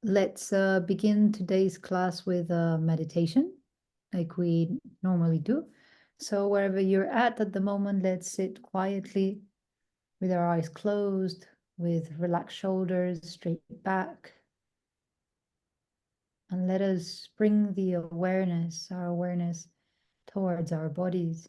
Let's begin today's class with a meditation, like we normally do. So wherever you're at the moment, let's sit quietly with our eyes closed, with relaxed shoulders, straight back. And let us bring the awareness, our awareness, towards our bodies.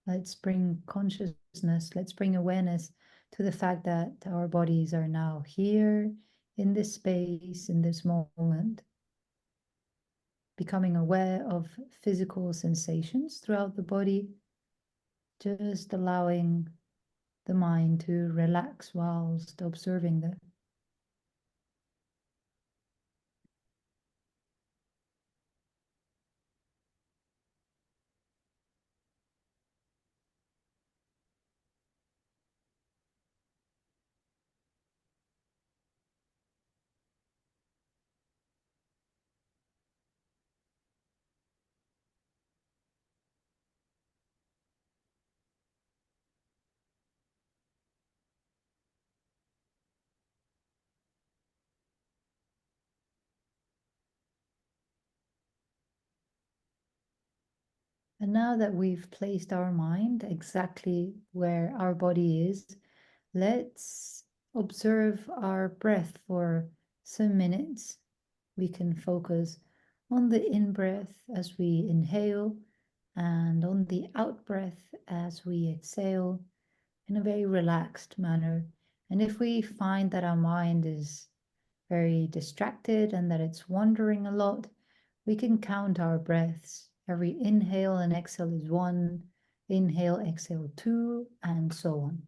Let's bring consciousness, let's bring awareness to the fact that our bodies are now here in this space, in this moment, becoming aware of physical sensations throughout the body, just allowing the mind to relax whilst observing them. And now that we've placed our mind exactly where our body is, let's observe our breath for some minutes. We can focus on the in-breath as we inhale and on the out-breath as we exhale in a very relaxed manner. And if we find that our mind is very distracted and that it's wandering a lot, we can count our breaths. Every inhale and exhale is 1, inhale, exhale 2, and so on.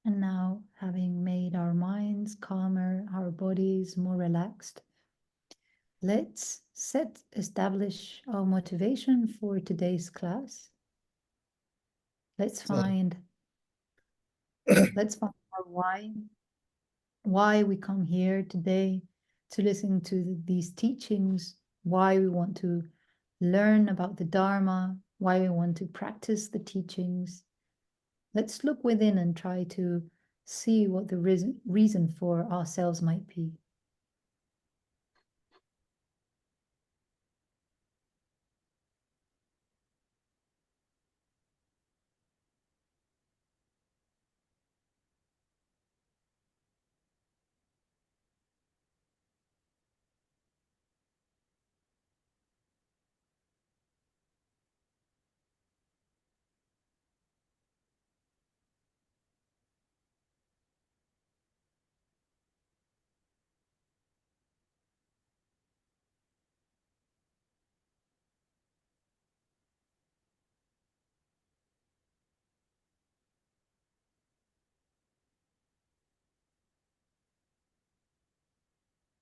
And now, having made our minds calmer, our bodies more relaxed, let's establish our motivation for today's class. Let's find our why we come here today to listen to these teachings, why we want to learn about the Dharma, why we want to practice the teachings. Let's look within and try to see what the reason for ourselves might be.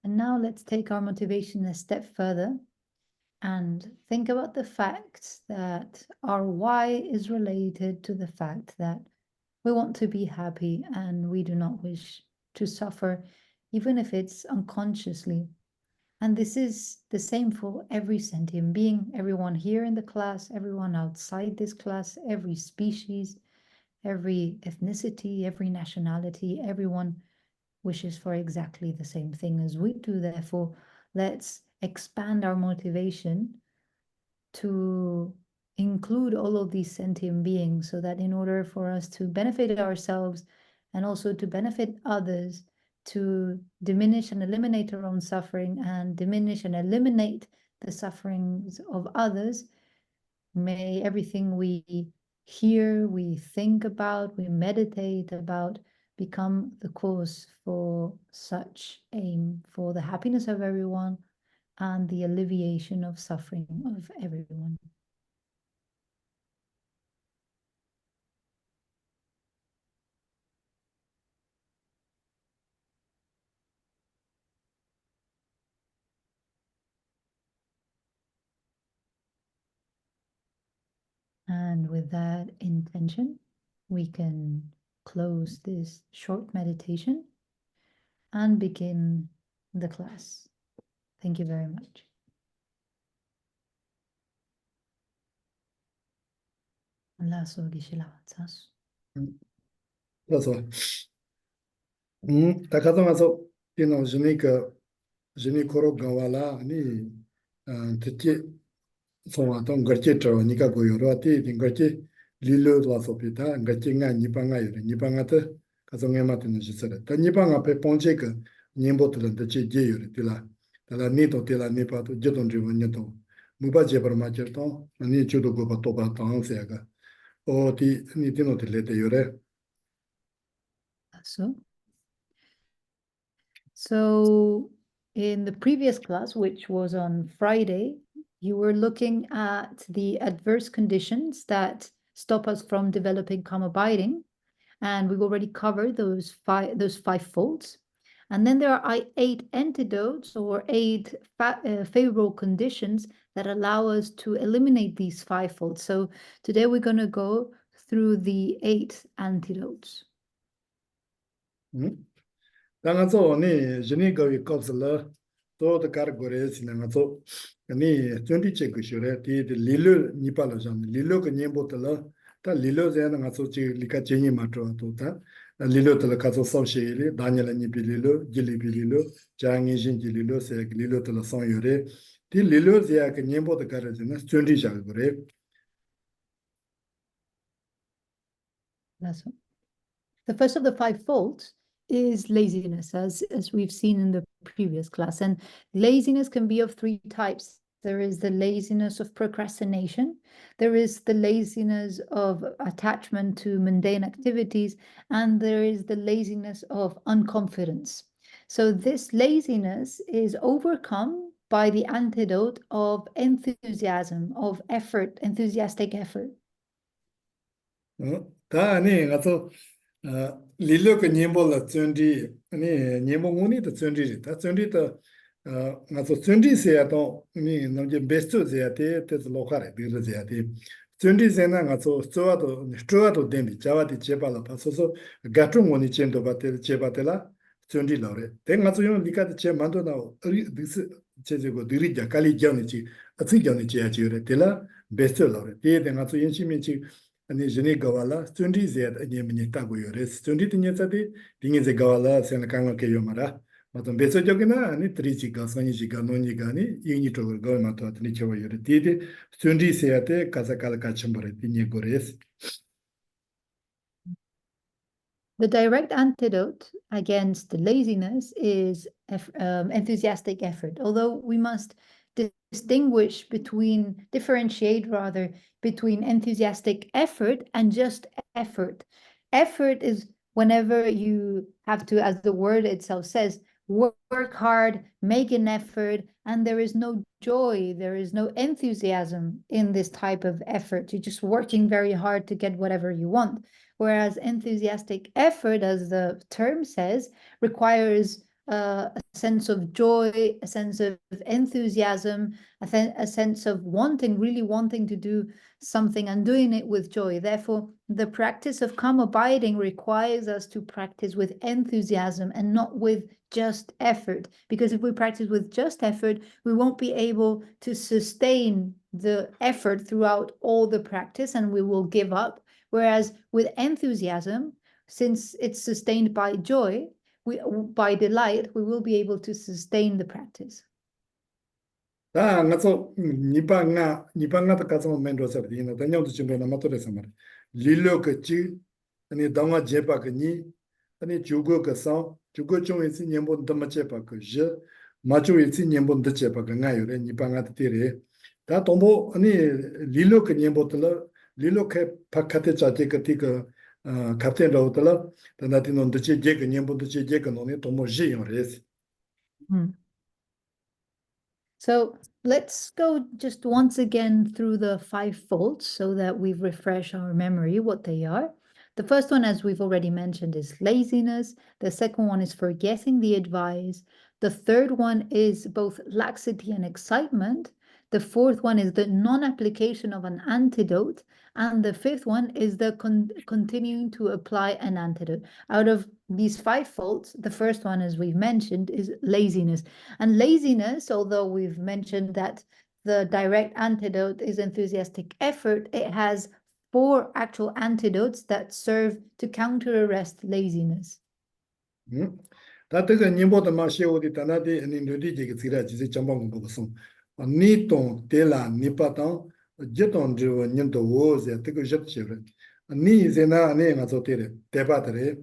And now let's take our motivation a step further and think about the fact that our why is related to the fact that we want to be happy and we do not wish to suffer, even if it's unconsciously. And this is the same for every sentient being, everyone here in the class, everyone outside this class, every species, every ethnicity, every nationality, everyone wishes for exactly the same thing as we do. Therefore, let's expand our motivation to include all of these sentient beings so that in order for us to benefit ourselves and also to benefit others, to diminish and eliminate our own suffering and diminish and eliminate the sufferings of others, may everything we hear, we think about, we meditate about become the cause for such aim, for the happiness of everyone and the alleviation of suffering of everyone. And with that intention, we can close this short meditation and begin the class. Thank you very much. Lasso Geshela. Takazamaso, Jini Koro Gawala, Titi Somaton Garchitra, Nika Goyorati, Garchi, Lilo Wasopita, Gachinga, Nipanga, Nipangata, Kazongematin Gisera. Tanipanga Peponcheka, Nimbotan, the Chi Tila, Tala Nito Tila Nipa to Jeton Drivoneto, Mubaje Macherton, and Nichudo Gopatoba Tansiaga, or the Nitino Tilete Yore. So in the previous class, which was on Friday, you were looking at the adverse conditions that stop us from developing karma abiding. And we've already covered those five faults. And then there are 8 antidotes or 8 favorable conditions that allow us to eliminate these 5 faults. So today we're going to go through the 8 antidotes. Dangazo ni jini gawi kopsala to the categories nangazo ni 20 check shure ti lilo nipa la jam lilo ke nyembo tala ta lilo ze nangazo chi lika chenyi matro to ta lilo tala kazo so shele daniela ni lilo gili lilo jangi jin lilo se lilo tala son yore ti lilo ze ke nyembo de kare jina 20 jal gore. That's one. The first of the 5 faults is laziness, as we've seen in the previous class. And laziness can be of 3 types. There is the laziness of procrastination, there is the laziness of attachment to mundane activities, and there is the laziness of unconfidence. So this laziness is overcome by the antidote of enthusiasm, of effort, enthusiastic effort. Lilo ke nyembo la tsundi, nyembo nguni ta tsundi ri, ta tsundi ta nga so tsundi se ya to ni no je besto se ya te lokare de se ya te tsundi se na nga so stoa to den bi jawa ti cheba la pa so gatu mo ni chendo ba te cheba te la tsundi la re te nga so yo lika te che mando na ri dis che je go diri ja kali ja ni chi atsi ja ni che ya chi re te la besto la re te nga so yin chi mi chi ani jene gawala tsundi se ya ni mi ta go yo re tsundi ti nya sa ti dinge ze gawala se na kanga ke yo mara 어떤 배서적이나 아니 트리지가 선이지가 논이가니 이니 쪽을 거마 또 아니 쳐요. 디디 순리세야테 가사칼 같이 비니 고레스. The direct antidote against laziness is enthusiastic effort, although we must differentiate rather, between enthusiastic effort and just effort. Effort is whenever you have to, as the word itself says, work hard, make an effort, and there is no joy, there is no enthusiasm in this type of effort. You're just working very hard to get whatever you want. Whereas enthusiastic effort, as the term says, requires a sense of joy, a sense of enthusiasm, a sense of really wanting to do something and doing it with joy. Therefore, the practice of calm abiding requires us to practice with enthusiasm and not with just effort. Because if we practice with just effort, we won't be able to sustain the effort throughout all the practice and we will give up. Whereas with enthusiasm, since it's sustained by joy, by delight, we will be able to sustain the practice. 다 나서 니방가 가서 멘도서 비는 단영도 준비 나마토레서 말 릴로 그치 아니 당화 제바 그니 아니 주고 그서 주고 중에 있는 년본 더 제바 그지 마주 있는 년본 더 제바 그가요래 니방가 때래 다 동보 아니 릴로 그 년본들 릴로 그 바깥에 자체 그티그 갑자기 나오더라 나한테는 더 제게 그 년본 더 제게 그 노네 동보 지요레스. So let's go just once again through the 5 faults so that we refresh our memory what they are. The first one, as we've already mentioned, is laziness. The second one is forgetting the advice. The third one is both laxity and excitement. The fourth one is the non-application of an antidote. And the fifth one is the continuing to apply an antidote. Out of these 5 faults, the first one, as we've mentioned, is laziness. And laziness, although we've mentioned that the direct antidote is enthusiastic effort, it has 4 actual antidotes that serve to counter-arrest laziness. 다들 님보다 마시오디 다나디 아니 지게 지라지 잠방 보고서 니동 데라 니파당 제동 저 님도 오세 되게 접치래 니 제나 아니 가서 데레 대바드레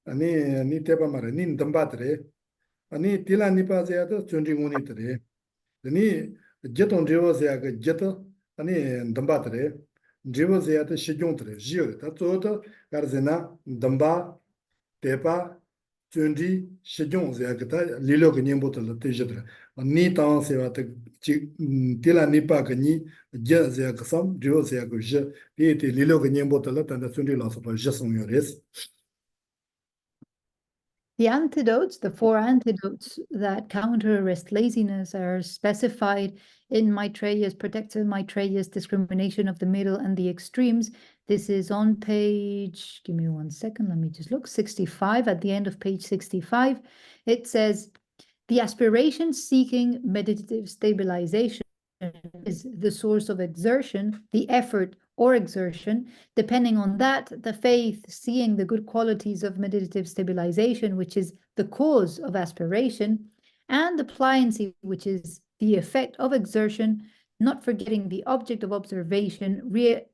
아니 대바 말에 니 덤바드레 아니 딜라 니파제야도 존중문이드레 아니 제동 저오세야 그 제도 아니 덤바드레 저오세야도 시종드레 지요 다 저도 가르제나 덤바 대바 준지 시종세야 그다 리로그 님보들 때저들 니 땅세와 딜라 니파그니 제세야 그섬 저세야 그저 이티 리로그 님보들 단다 준리라서 버저송요레스. The antidotes, the 4 antidotes that counter-arrest laziness are specified in Maitreya's Protective Maitreya's Discrimination of the Middle and the Extremes. This is on page, give me 1 second, let me just look, 65, at the end of page 65. It says, the aspiration seeking meditative stabilization is the source of exertion, the effort or exertion. Depending on that, the faith, seeing the good qualities of meditative stabilization, which is the cause of aspiration, and the pliancy, which is the effect of exertion, not forgetting the object of observation,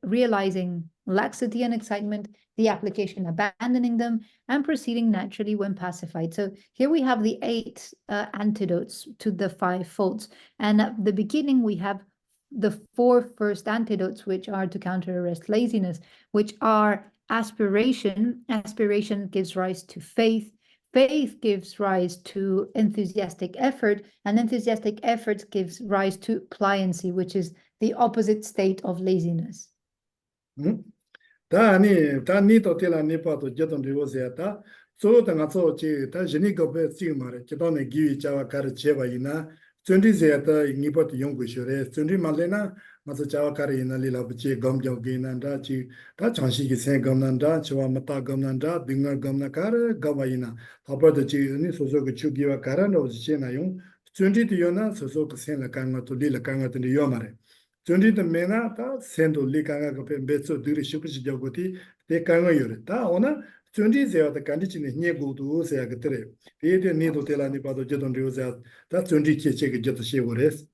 realizing laxity and excitement, the application abandoning them, and proceeding naturally when pacified. So here we have the 8 antidotes to the 5 faults. And at the beginning, we have the 4 first antidotes, which are to counter-arrest laziness, which are aspiration. Aspiration gives rise to faith. Faith gives rise to enthusiastic effort, and enthusiastic effort gives rise to pliancy, which is the opposite state of laziness. 다 니도 텔라 니파도 제동 리오세야다 so the ngaso chi ta jini go be chi mare chi don ne gi chawa kar che ba ina chundi se ta ngi pot yong gu shure chundi malena ma so chawa kar ina li la chi gom jong gi nan da chi ta changshi gi sen gom nan da chwa mata gom nan da dinga gom na kar ga ba ina ha ba de chi ni so so gu chu gi wa kar no chi na yong chundi ti yo na so so gu sen la ka nga to li la ka nga to ni yo mare chundi de me na ta sen do li ka nga ga pe be so du ri shu chi jo gu ti te ka nga yo re ta ona Chundi sewa ta kandi chini nye gudu seya ka tere. Pete nido tela ni pato jidon riyo seya, ta chundi che che ke jita shewa res.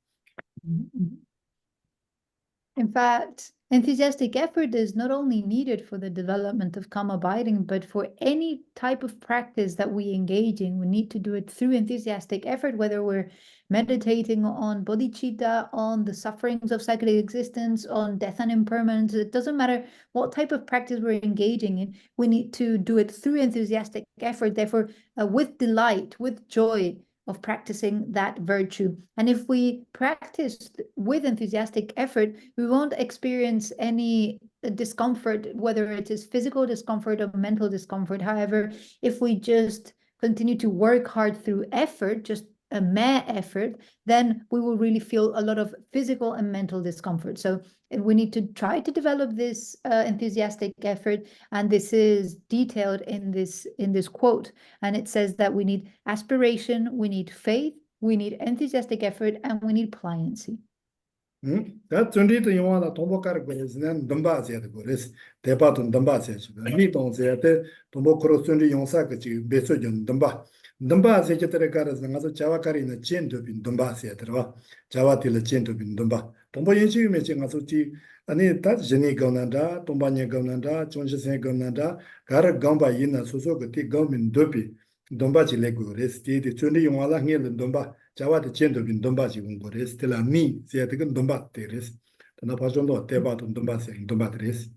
In fact, enthusiastic effort is not only needed for the development of calm abiding, but for any type of practice that we engage in. We need to do it through enthusiastic effort, whether we're meditating on bodhicitta, on the sufferings of psychedelic existence, on death and impermanence. It doesn't matter what type of practice we're engaging in. We need to do it through enthusiastic effort, therefore, with delight, with joy, of practicing that virtue. And if we practice with enthusiastic effort, we won't experience any discomfort, whether it is physical discomfort or mental discomfort. However, if we just continue to work hard through effort, just a mere effort, then we will really feel a lot of physical and mental discomfort. So we need to try to develop this enthusiastic effort, and this is detailed in this quote. And it says that we need aspiration, we need faith, we need enthusiastic effort, and we need pliancy. Ta chundi to yungwa la tombo kar go res, nan damba seya de go res, tepa tun damba seya chiga. Ni tong seya te tombo koro chundi yungsa ka chi beso yun damba. Damba seya che tere kar res, nga so chawa kari na chen to bin damba seya tere wa. Chawa ti la chen to bin damba. Tombo yinchi yu me che nga so chi, ani ta zhini gaw nanda, tomba nye gaw nanda, chonshi sen gaw nanda, kar gamba yin na so so ka ti gaw min dopi, domba chi le go res. Ti chundi yungwa la nge le domba. Jawa de chendo bin domba ji ungo res, tela ni se te kun domba te res. Tana pa jondo te ba tun domba se domba te res.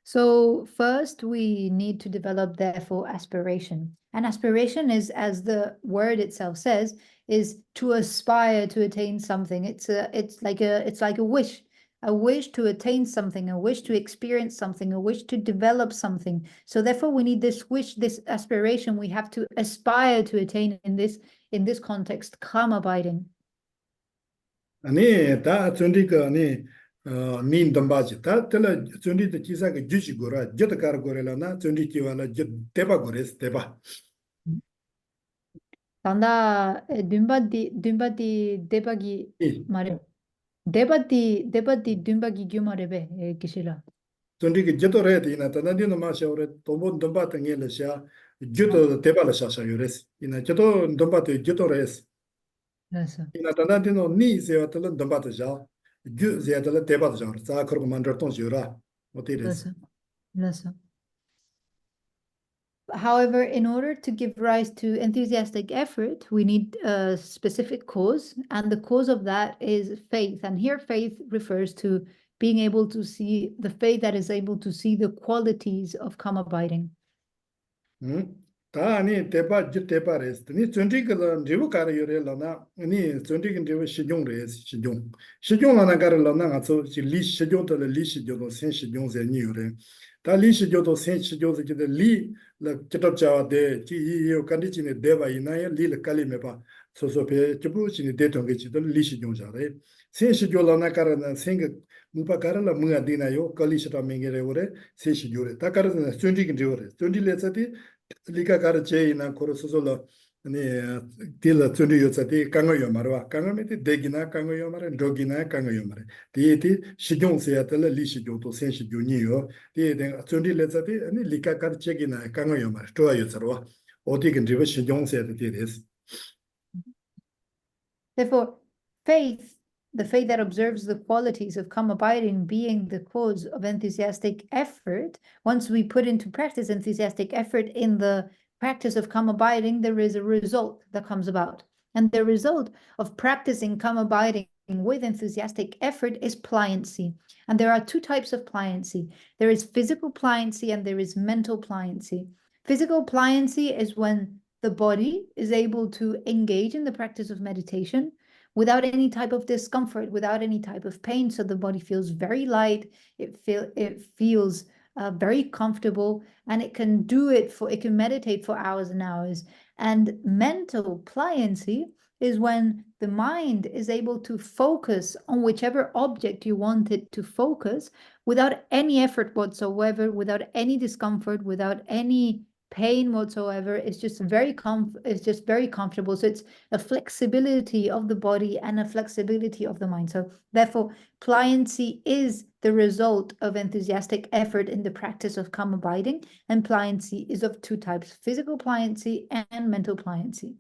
So first we need to develop therefore aspiration. And aspiration is, as the word itself says, is to aspire to attain something. It's like a wish to attain something, a wish to experience something, a wish to develop something. So therefore we need this wish, this aspiration. We have to aspire to attain in this context, calm abiding. Ani ta chundi ka ani ni domba ji ta tela chundi de kisa ka juji gora jet kar gore la na chundi ki wala jet teba gores teba. Tanda dunbadi debagi I mare. Debati dunbagi gyumarebe Geshela. chundi ki jeto re de ina ta na dino ma sha ore tombo domba ta nge la sha jeto teba la sha sha yores. Ina jeto domba te jeto res. Yes. Ina tanda dino ni se wa tala domba ta sha. Gyu se tala teba ta sha. Za kar ko mandar ton yura. Oti res. Yes. However, in order to give rise to enthusiastic effort, we need a specific cause, and the cause of that is faith. And here, faith refers to being able to see the faith that is able to see the qualities of calm abiding. 다 아니 대파 지 대파레스 니 쫀디가 리부 가르 요레라나 아니 쫀디가 리부 시종레스 시종라나 가르라나 가서 리 시종도 리 시종도 센 시종제 니요레 다 리 시종도 센 시종제 기데 리라 기tab자데 지이요 컨디치네 데바 이나야 리라 칼리메바 소소페 지부치니 데통게지도 리 시종자레 센 시종라나 가르나 생가 무파 가르라 무가 디나요 칼리시타 맹게레 오레 센 시종레 다 가르나 쫀디가 리오레 쫀디레사티 Lika kara che ina koro sosola tila tsundi yotsati kango yomarwa. Kango me ti degina kango yomare, ndogina kango yomare. Ti shijong seya tala li shijong to sen shijong niyo. Ti tsundi letsati lika kara che gina kango yomare, toa yotsarwa. Oti gendriwa shijong seya ti des. Therefore, faith, the faith that observes the qualities of calm abiding being the cause of enthusiastic effort, once we put into practice enthusiastic effort in the practice of calm abiding, there is a result that comes about. And the result of practicing calm abiding with enthusiastic effort is pliancy. And there are two types of pliancy. There is physical pliancy and there is mental pliancy. Physical pliancy is when the body is able to engage in the practice of meditation without any type of discomfort, without any type of pain. So the body feels very light. It feels very comfortable, and it can meditate for hours and hours. And mental pliancy is when the mind is able to focus on whichever object you want it to focus without any effort whatsoever, without any discomfort, without any pain whatsoever. It's just very comfortable. So it's a flexibility of the body and a flexibility of the mind. So therefore, pliancy is the result of enthusiastic effort in the practice of calm abiding, and pliancy is of two types: physical pliancy and mental pliancy.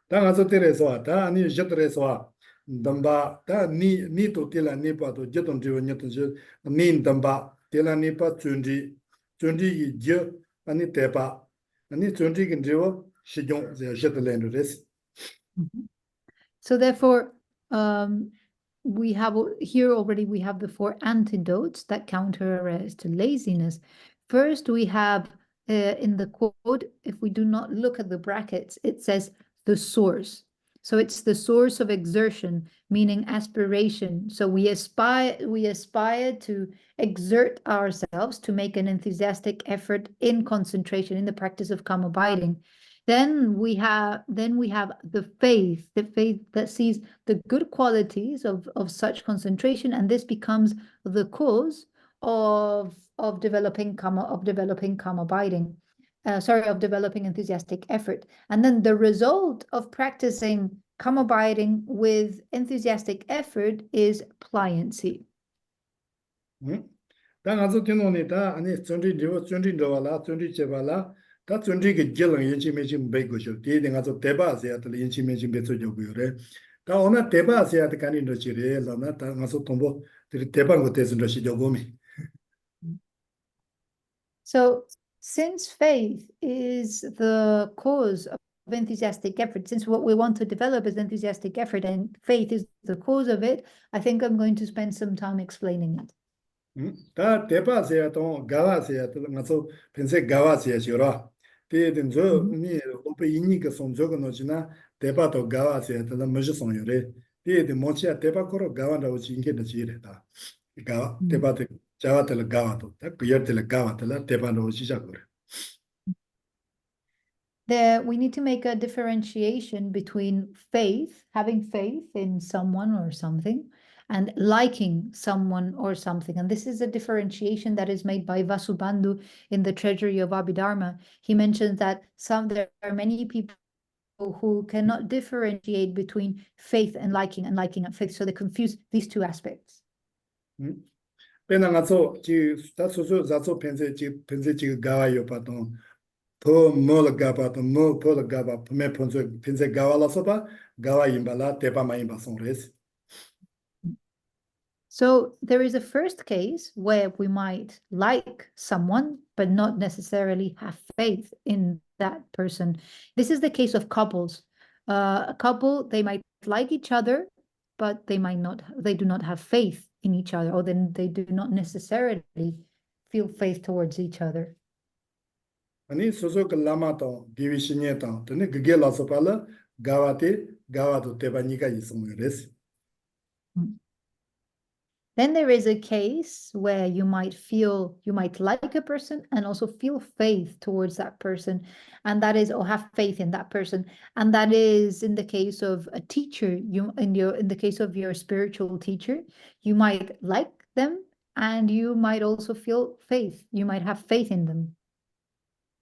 다 가서 때려서 왔다 아니 저들에서 와 담바 다 니도 때라 니빠도 저던 저 니도 저니 담바 때라 니빠 준지 이 아니 대바 아니 준지 근저 시종 저들랜드레스. So therefore, we have the four antidotes that counter to laziness. First, we have in the quote, if we do not look at the brackets, it says the source. So it's the source of exertion, meaning aspiration. So we aspire to exert ourselves to make an enthusiastic effort in concentration in the practice of calm abiding. Then we have the faith that sees the good qualities of such concentration, and this becomes the cause of developing calm abiding. Of developing enthusiastic effort. And then the result of practicing calm abiding with enthusiastic effort is pliancy. 다 가서 되노니다 아니 존리와 존리제발라 다 존리게 gelang 인치메진 베고죠. 뒤에 가서 대바세야들 인치메진 베서죠고요래. 다 오나 대바세야들 간인도 지레 라나 다 가서 tombo 대방고 대선도 시죠고미. So since faith is the cause of enthusiastic effort, since what we want to develop is enthusiastic effort and faith is the cause of it, I think I'm going to spend some time explaining it. 다 대바세야도 가와세야도 가서 펜세 가와세야시라. 대든 저니 로페 이니가 손저거 노지나 대바도 가와세야도 먼저 손요래. 대든 모치야 대바코로 가와라고 진게도 지레다. 가 대바도 자와들 가와도 딱 그열들 가와들 대바로 시작을. There, we need to make a differentiation between having faith in someone or something, and liking someone or something. And this is a differentiation that is made by Vasubandhu in the Treasury of Abhidharma. He mentions that there are many people who cannot differentiate between faith and liking and faith. So they confuse these two aspects. 배낭아서 지 다소소 자소 펜세 지 가와요 파동 더 몰가바도 모 폴가바 푸메 폰소 펜세 가와라서바 가와 임발라 대바마 임바송레스. So there is a first case where we might like someone, but not necessarily have faith in that person. This is the case of couples. A couple, they might like each other, but they do not have faith in each other, or then they do not necessarily feel faith towards each other. 아니 소소가 라마도 디비시니에도 근데 그게 라서발라 가와도 대바니가 있음으레스. Then there is a case where you might like a person and also feel faith towards that person, and that is, or have faith in that person, and that is in the case of a teacher. In the case of your spiritual teacher, you might like them and you might also feel faith. You might have faith in them.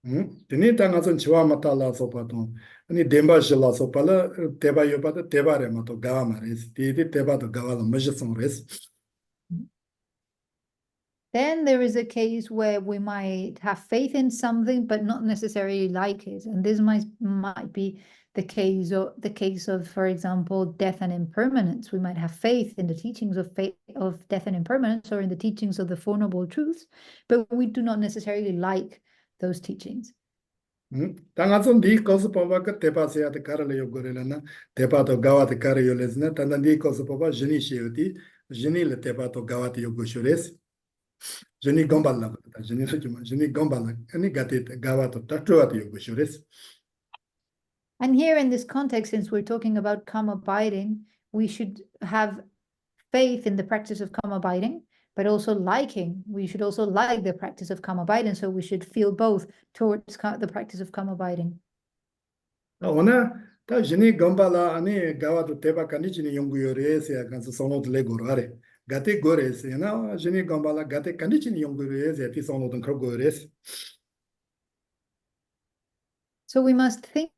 드니 당아선 지와마탈라서 봐도 아니 덴바실라서 발라 대바요바도 대바레마도 가마레스 디디 대바도 가와도 머지송레스. Then there is a case where we might have faith in something but not necessarily like it, and this might be the case of, for example, death and impermanence. We might have faith in the teachings of death and impermanence, or in the teachings of the Four Noble Truths, but we do not necessarily like those teachings. 당아선 니 거스 보바가 대바세야데 카르레요 고레라나 대바도 가와데 카르요레스나 단단 니 거스 보바 제니시요디 제니레 대바도 가와데 요고쇼레스. 제니 검발라 제니 소주마 제니 검발라 아니 가테 가와도 타트와데 요고쇼레스. And here in this context, since we're talking about calm abiding, we should have faith in the practice of calm abiding, but also liking. We should also like the practice of calm abiding. So we should feel both towards the practice of calm abiding. 오나 다 진이 검발라 아니 가와도 대바 간디치니 연구요레세 간서 소노도 레고라레 가테 고레세 나 진이 검발라 가테 간디치니 연구요레세 티 소노도 커고레세. So we must think,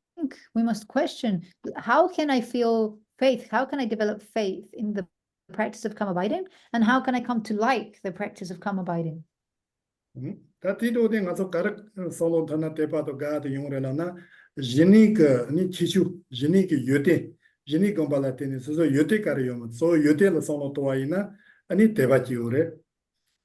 we must question, how can I feel faith? How can I develop faith in the practice of calm abiding? And how can I come to like the practice of calm abiding? 다 티도데 가서 가르 소노도나 대바도 가데 용레라나 지니가 니 치슈 지니가 요테 지니 검발라 테니 소소 요테 가르요마 소 요테라 소노도와이나 아니 대바지오레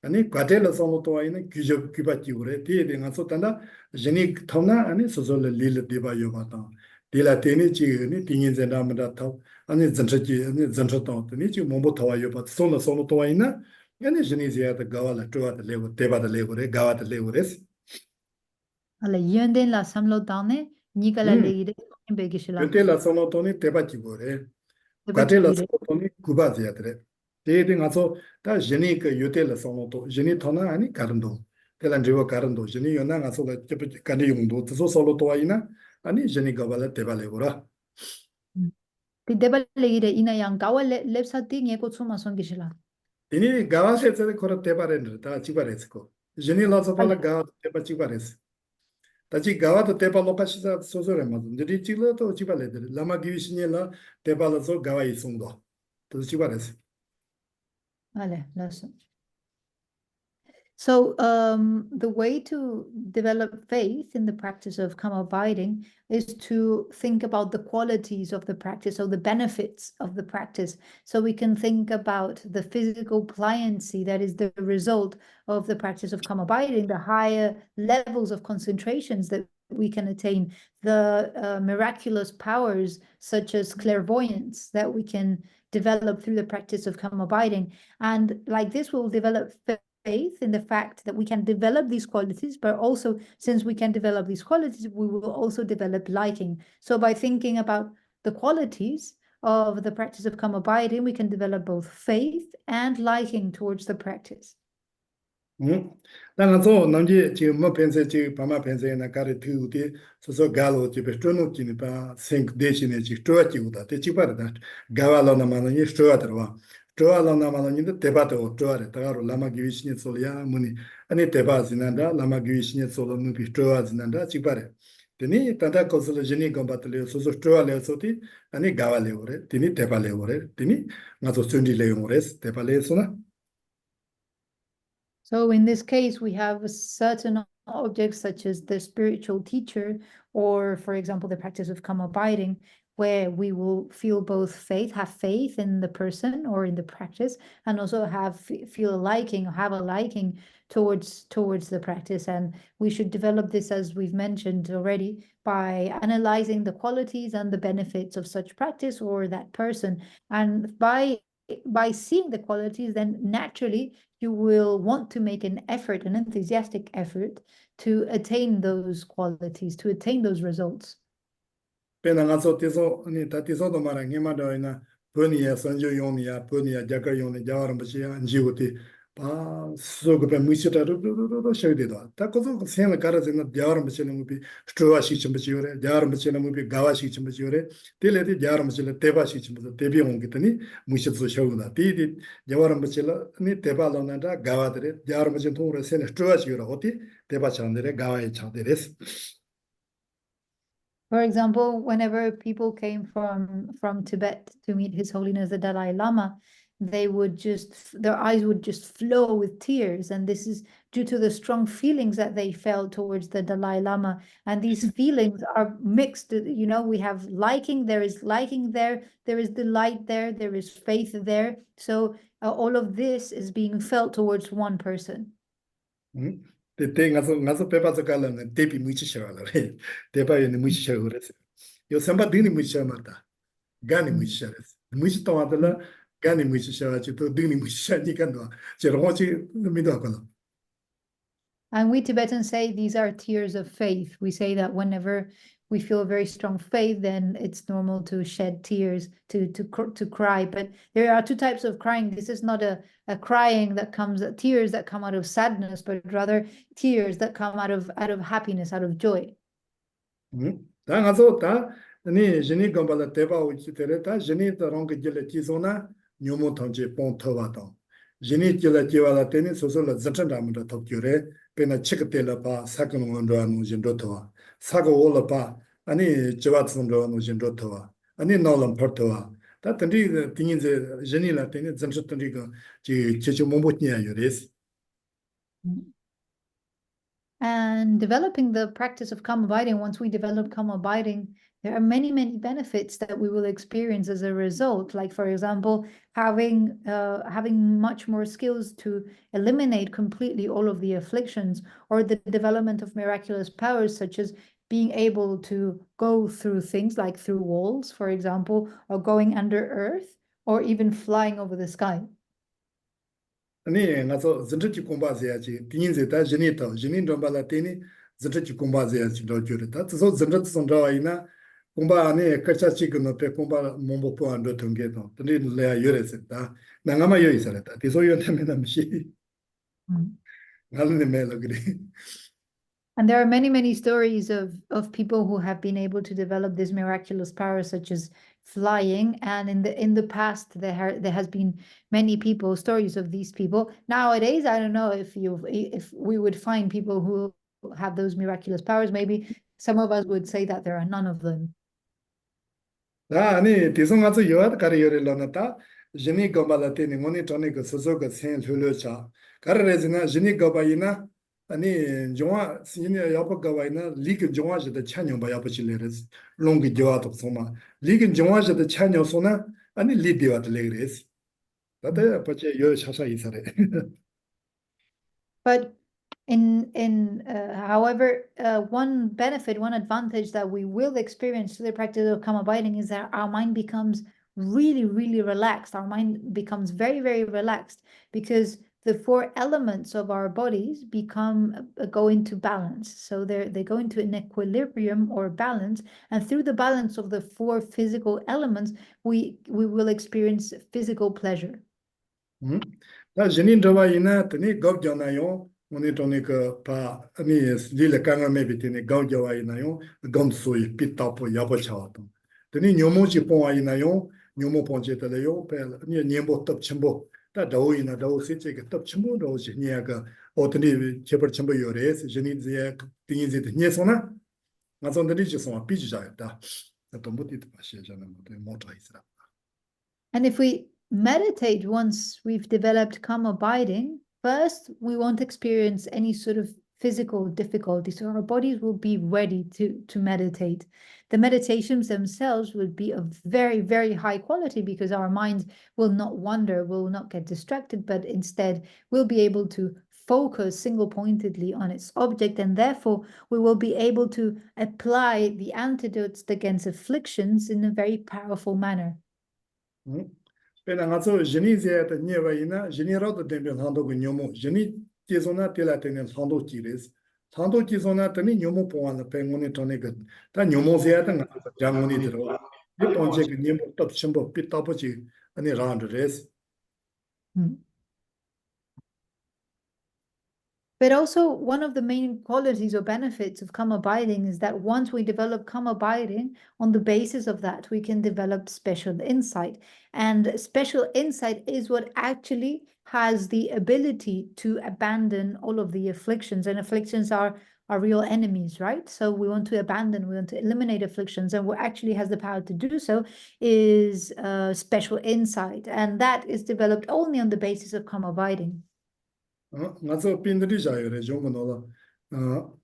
아니 과텔라 소노도와이나 규저 규바지오레 티에데 가서 탄다 지니 타나 아니 소소레 릴레 대바요바타 딜라 테니 지니 팅인젠다마다 타 아니 전처지 아니 전처도 테니 지 몽보 타와요바 소노도와이나 아니 지니지야다 가와라 쪼아다 레고 대바다 레고레 가와다 레고레스 Ale yönden la samlo dane nikala leire begishla. 요텔라 소노토니 대바지고레 과텔라 소노토니 구바지야드레 데데 가서 다 제니가 요텔라 소노토 제니 토나 아니 가른도 텔란지고 가른도 제니 요나 가서 간디 용도 소 솔로토와이나 아니 제니 가발라 대발레고라 Ti deba leire ina yang gawa lepsati ngeko tsuma songishla. 이니 가와세체 코라 대바렌드 다 지바레스코 제니 라소발라 가 대바 지바레스 다지 가와도 대바 로카시자 소소레 마도 느리 찔러도 지발레들 라마 기위시니라 대발라서 가와 이송도 또 지바레스. Ale, listen. So the way to develop faith in the practice of calm abiding is to think about the qualities of the practice, or the benefits of the practice. So we can think about the physical pliancy that is the result of the practice of calm abiding, the higher levels of concentrations that we can attain, the miraculous powers such as clairvoyance that we can develop through the practice of calm abiding. And like this, we'll develop faith in the fact that we can develop these qualities, but also since we can develop these qualities, we will also develop liking. So by thinking about the qualities of the practice of calm abiding, we can develop both faith and liking towards the practice. 나가서 남지 지금 뭐 펜세 지 바마 펜세나 가르 투우디 소소 갈로 지 베스토노 지니바 생 대신에 지 쪼아지고다 대지바르다 가발로나 마나니 쪼아들와 쪼알로나 마나니 데바도 쪼아레 다가로 라마 기위시니 솔이야 무니 아니 데바지난다 라마 기위시니 솔로는 비 쪼아지난다 지바레 되니 단다 코슬 제니 검바틀레 소소 쪼알레 소티 아니 가발레오레 되니 데발레오레 되니 나도 쏜디레오레스 데발레소나. So in this case, we have certain objects such as the spiritual teacher, or for example, the practice of calm abiding, where we will feel both have faith in the person or in the practice, and also feel a liking or have a liking towards the practice. And we should develop this, as we've mentioned already, by analyzing the qualities and the benefits of such practice or that person. And by seeing the qualities, then naturally you will want to make an effort, an enthusiastic effort, to attain those qualities, to attain those results. Penangaso tiso ni tatiso do mara ngimado ina poniya sanjo yomiya poniya jakar yoni jawarambachiya njiuti pa sogope muisita ro shagdedo ta kozo sena karazena jawarambachina mubi strowa shichimbachiore jawarambachina mubi gawa shichimbachiore teledi jawarambachila teba shichimbachiore tebi ongitani muisitso shaguna ti jawarambachila ni teba lonanda gawa dere jawarambachin thongre sena strowa shiora hoti teba chandere gawa chanderes. For example, whenever people came from Tibet to meet His Holiness the Dalai Lama, their eyes would just flow with tears, and this is due to the strong feelings that they felt towards the Dalai Lama. And these feelings are mixed. You know, we have liking. There is liking there. There is delight there. There is faith there. So all of this is being felt towards one person. Te ngaso pepa zakala na tepi muichi shawala re tepa yene muichi shawures yo samba dini muichi shamarta gani muichi shares muichi tawadala gani muichi shawachi to dini muichi shani kandwa cherochi mido akala. And we Tibetans say these are tears of faith. We say that whenever we feel a very strong faith, then it's normal to shed tears, to cry. But there are two types of crying. This is not a crying that comes, tears that come out of sadness, but rather tears that come out of happiness, out of joy. 다 가서 다 아니 진이 검발라 대바 우치 데레다 진이 더롱게 길레 지소나 뇨모 던지 뽕터와도 진이 길레 지와라 테니 소소라 자찬다무다 덕교레 베나 치크텔라 바 사근 원도 아누진도 토와 사고 올라 바 아니 지와츠도 아누진도 토와 아니 노람 퍼토와 다 던디 띵인제 진이라 테니 잠셨던디가 지 제주 몸보트냐 요레스. And developing the practice of calm abiding, once we develop calm abiding, there are many, many benefits that we will experience as a result. Like, for example, having much more skills to eliminate completely all of the afflictions, or the development of miraculous powers, such as being able to go through things like through walls, for example, or going under earth, or even flying over the sky. 아니 나서 진짜지 공부해야지 딘인제다 진이도 진인도 발라테니 진짜지 공부해야지 도저다 저 진짜 선자와이나 공부 안에 같이 그노 때 공부 몸보고 안도 등게도 근데 내가 열었다 나가마 여기 살았다 디소요 때문에 남시 나는 매로 그래. And there are many, many stories of people who have been able to develop this miraculous power, such as flying. And in the past, there has been many people, stories of these people. Nowadays, I don't know if we would find people who have those miraculous powers. Maybe some of us would say that there are none of them. 아니 디송아서 여하다 가리 열을러놨다 진이 거발라테니 모니 토니가 소소가 센 흘려차 가르레즈나 진이 거바이나 아니 종아 신이 야버가와이나 리그 종아지의 찬용바 야버실레레스 롱기 joa도 소마 리그 종아지의 찬용소나 아니 리디와도 레레스 다데 버체 요 샤샤 이사레. But however, one benefit, one advantage that we will experience through the practice of calm abiding is that our mind becomes really, really relaxed. Our mind becomes very, very relaxed, because the four elements of our bodies go into balance. So they go into an equilibrium or balance, and through the balance of the four physical elements, we will experience physical pleasure. 다 진인도와이나 드니 겁잖아요. 모니토니까 바 아니 리레 강아메비티니 겁져와이나요. 검소이 삐따포 야버차와도 드니 뇨모지 뽕와이나요. 뇨모 뽕제들요. 벨 아니 녀모 떡침보 다 더위나 더우시지게 떡침보 더우시 니야가 어떤이 제벌 첨보 요레스 진이지에 띵이지데 니소나 나선들이 지소마 삐지자였다. 또 못이도 마시잖아. 모터 있으라. And if we meditate, once we've developed calm abiding, first, we won't experience any sort of physical difficulty. So our bodies will be ready to meditate. The meditations themselves will be of very, very high quality, because our minds will not wander, will not get distracted, but instead will be able to focus single-pointedly on its object, and therefore we will be able to apply the antidotes against afflictions in a very powerful manner. 페나가서 진이제의 니와이나 진이라도 덴베 한도고 뇨모 진이 제소나 텔라테네 한도 지레스 한도 지소나 테니 뇨모 포안의 뱅모니 토네가 다 뇨모제야다 장모니 들어 이 본체 그 뇨모 떡침보 삐따보지 아니 라운드레스. But also, one of the main qualities or benefits of calm abiding is that once we develop calm abiding, on the basis of that, we can develop special insight. And special insight is what actually has the ability to abandon all of the afflictions. And afflictions are our real enemies, right? So we want to eliminate afflictions. And what actually has the power to do so is special insight. And that is developed only on the basis of calm abiding. 나서 빈들이 자요래 정문어라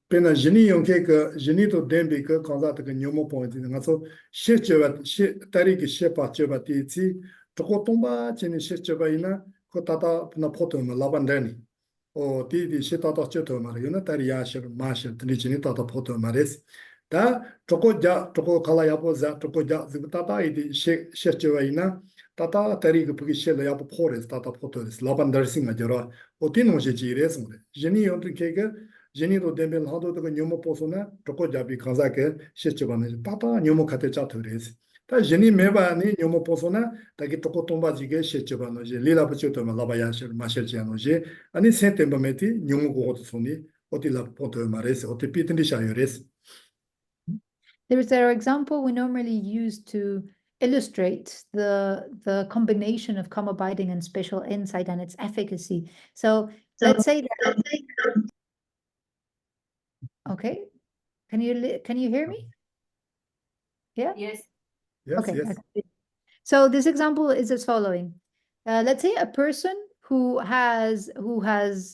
페나 진이 용케가 진이도 덴비가 컨사트 그 뇨모 포인트 나서 셰체바 셰 다리기 셰파체바티치 저거 동바 진이 셰체바이나 그 타타 나 포토나 라반데니 오 디디 셰타타 쳇토 마르요나 다리야셔 마셔 드리진이 타타 포토 마레스 다 저거 칼라야포자 저거 지부타타 이디 셰체바이나 타타 다리기 부기 셰라야포 포레스 타타 포토레스 라반다르싱가 저라 오티노 셰지레스 진이 용케가 Jenny to Dembel Hado the Nyomo Posona, Toko Jabi Kanzake, Shechiban, Papa, Nyomo Katecha Tores. Ta Jenny Meva ni Nyomo Posona, Taki Toko Tomba Jige, Shechibanoje, Lila Puchotoma Labayash, Mashachianoje, and in Saint Embameti, Nyomo Gotosoni, Otila Poto Mares, Otipitin Shayores. There are example we normally use to illustrate the combination of calm abiding and special insight and its efficacy. So let's say that, okay, can you hear me? Yeah? Yes. Yes, Okay. yes. So this example is as following. Let's say a person who has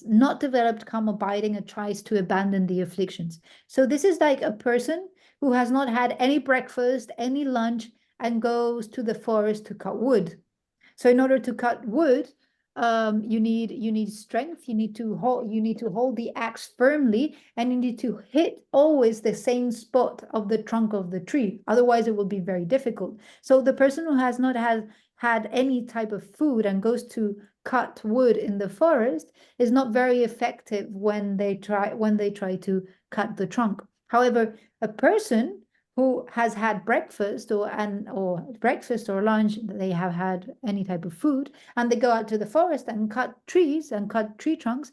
not developed calm abiding and tries to abandon the afflictions. So this is like a person who has not had any breakfast, any lunch, and goes to the forest to cut wood. So in order to cut wood, you need strength. You need to hold the axe firmly, and you need to hit always the same spot of the trunk of the tree. Otherwise, it will be very difficult. So the person who has not had any type of food and goes to cut wood in the forest is not very effective when they try to cut the trunk. However, a person who has had breakfast or breakfast or lunch, they have had any type of food, and they go out to the forest and cut trees and cut tree trunks,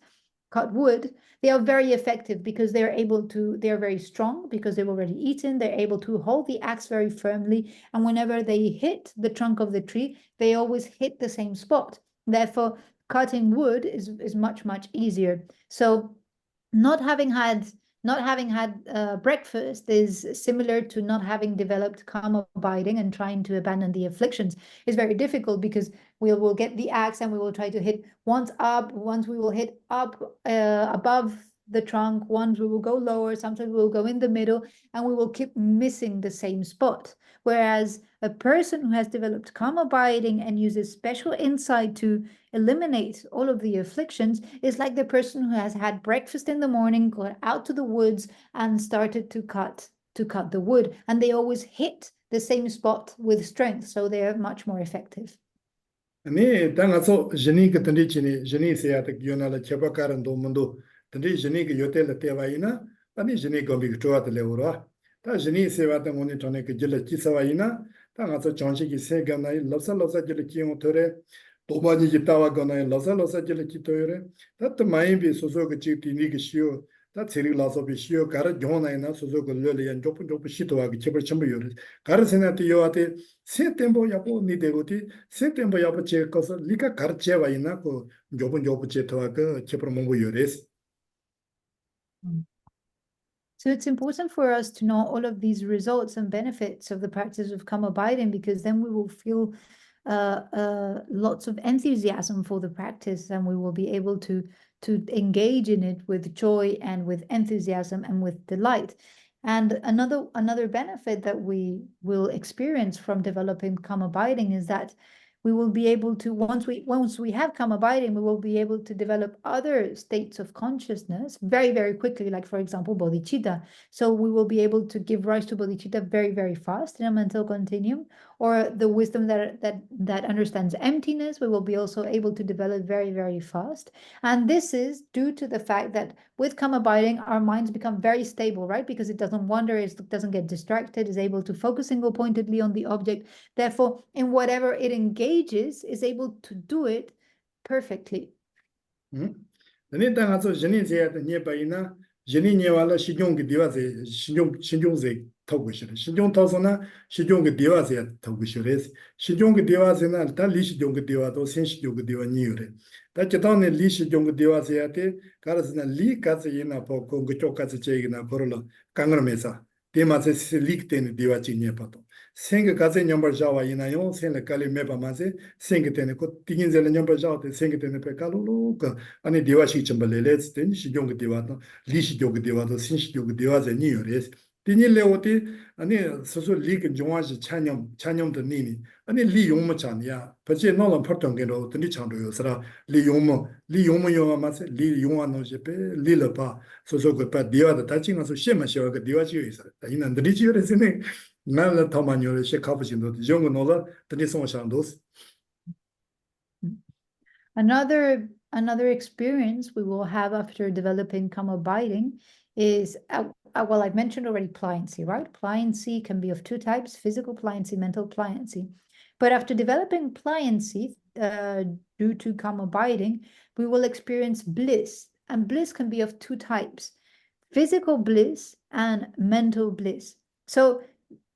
cut wood, they are very effective because they're very strong because they've already eaten, they're able to hold the axe very firmly, and whenever they hit the trunk of the tree, they always hit the same spot. Therefore, cutting wood is much, much easier. So not having had breakfast is similar to not having developed calm abiding and trying to abandon the afflictions. Is very difficult because we will get the axe and we will try to hit once we will hit up above the trunk, once we will go lower, sometimes we will go in the middle, and we will keep missing the same spot. Whereas a person who has developed calm abiding and uses special insight to eliminate all of the afflictions is like the person who has had breakfast in the morning, got out to the woods, and started to cut the wood, and they always hit the same spot with strength, so they are much more effective. 아니 당아서 제니가 던디치니 제니 세야트 기요나라 쳬바카란도 문도 던디 제니가 요텔라 테바이나 아니 제니 거비 조아틀레 오라 다 제니 세와타 모니 토네 그 질레 치사와이나 당아서 정식이 세가나이 러살러사 질레 키용 토레 도바니 기타와 거나이 러살러사 질레 키토요레 다트 마이비 소소가 치티니 기시오 다 tsering laso bi shio gara gyona ina sozo go lele yan jopu shito wa gi chebur chembu yore gara senati yo ate se tembo yapo ni deroti se tembo yapo che koso lika gar che wa ina ko jopu che to wa ko chebur mongo yores. So it's important for us to know all of these results and benefits of the practice of calm abiding, because then we will feel lots of enthusiasm for the practice, and we will be able to engage in it with joy and with enthusiasm and with delight. And another benefit that we will experience from developing calm abiding is that we will be able to, once we have calm abiding, we will be able to develop other states of consciousness very, very quickly, like for example, bodhicitta. So we will be able to give rise to bodhicitta very, very fast in a mental continuum, or the wisdom that understands emptiness, we will be also able to develop very, very fast. And this is due to the fact that with calm abiding, our minds become very stable, right? Because it doesn't wander, it doesn't get distracted, is able to focus single pointedly on the object. Therefore, in whatever it engages, is able to do it perfectly. 타고시래. 신종 타서나 시종의 디와세 타고시래. 시종의 디와세나 다 리시종의 디와도 센시종의 디와 니요래. 다 제단의 리시종의 디와세야테 가르스나 리까지나 보고 그쪽까지 제기나 걸어 강르메사. 데마세 리크테는 디와치니 파도. 생각 가세 넘버 자와 이나요. 생각 칼리 메바마세 생각테는 그 띵인젤 넘버 자오테 생각테는 페칼로가 아니 디와시 점벌레레스 된 시종의 디와도 리시종의 디와도 센시종의 디와제 니요래. 디닐레오티 아니 소소 리그 종아지 찬염도 니니 아니 리 용모 찬이야 버제 노란 퍼ton게로 드니 찬도요스라 리 용모 요마마세 리 용아노제페 리르파 소소고 파 디와다 다칭아서 셰마셔가 디와지요 있어 이난 드리지요레스네 나라 타마뇨레 셰카부진도 용노라 드니 송샹도스. Another experience we will have after developing calm abiding is, well, I've mentioned already pliancy, right? Pliancy can be of two types: physical pliancy, mental pliancy. But after developing pliancy, due to calm abiding, we will experience bliss. And bliss can be of two types: physical bliss and mental bliss. So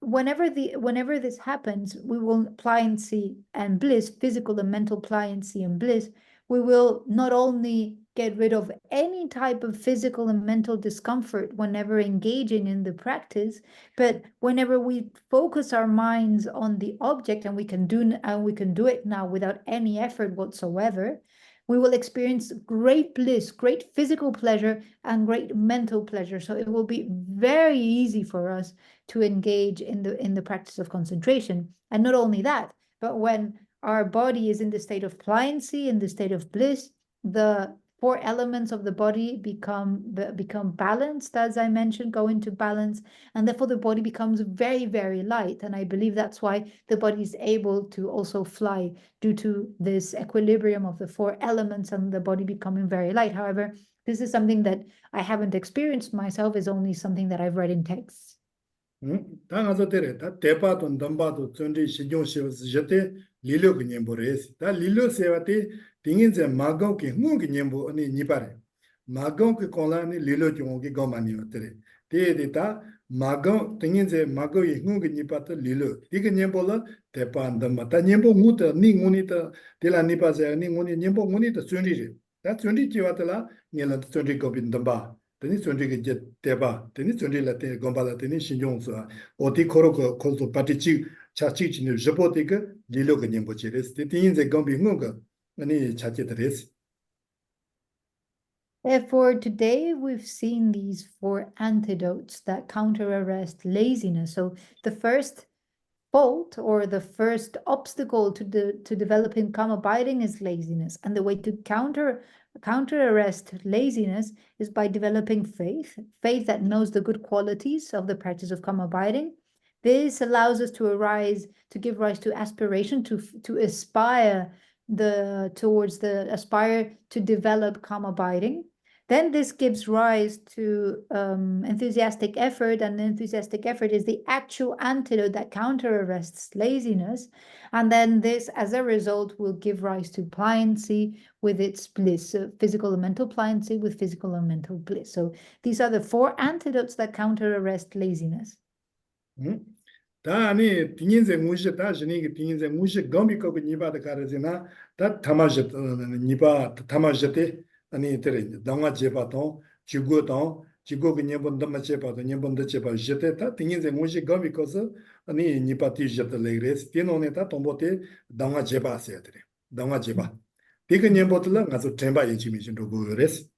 whenever this happens, we will pliancy and bliss, physical and mental pliancy and bliss, we will not only get rid of any type of physical and mental discomfort whenever engaging in the practice, but whenever we focus our minds on the object, and we can do it now without any effort whatsoever, we will experience great bliss, great physical pleasure, and great mental pleasure. So it will be very easy for us to engage in the practice of concentration. And not only that, but when our body is in the state of pliancy, in the state of bliss, the four elements of the body become balanced, as I mentioned, go into balance, and therefore the body becomes very, very light. And I believe that's why the body is able to also fly, due to this equilibrium of the four elements and the body becoming very light. However, this is something that I haven't experienced myself, is only something that I've read in texts. 다 가서 때래 다 대파도 넘바도 전리 신경 쓰여서 저때 리려 그냥 보레스 다 리려 세와티 딩인제 마고기 흥기 냠보 아니 니바레 마고기 콜라니 리려 종기 고마니 어때래 데데다 마고 딩인제 마고이 흥기 니바트 리려 이게 냠보라 대파 넘바다 냠보 무다 닝고니다 데라 니바제 닝고니 냠보 고니다 전리리 다 전리 지와들라 녀라 전리 고빈 넘바 teni chondri ke je teba, teni chondri la teni gomba la teni shinjong suwa, oti koro ko koso pati chi, cha chi chi ni ripo te ke lilo ke nyingbo che res, teni yin ze gombi ngon ke, ani cha che te res. Therefore, today we've seen these four antidotes that counter arrest laziness. So the first fault, or the first obstacle to developing calm abiding, is laziness. And the way to counter arrest laziness is by developing faith that knows the good qualities of the practice of calm abiding. This allows us to give rise to aspiration, to aspire to develop calm abiding. Then this gives rise to enthusiastic effort, and enthusiastic effort is the actual antidote that counter arrests laziness. And then this, as a result, will give rise to pliancy with its bliss, physical and mental pliancy with physical and mental bliss. So these are the four antidotes that counter arrest laziness. 다 아니 딩인제 무시 다 지니기 딩인제 무시 gombi ko niba da karazina 다 타마제 niba 타마제테 아니 테레 당화 제바도 지고도 지고 그냥 본다 마제바도 년 본다 제바 제테 다 딩인제 무시 gombi ko서 아니 니바티 제테 레그레스 티노네 다 동보테 당화 제바세야 돼 당화 제바 디그 년 보틀라 가서 템바 예치미신 도고레스.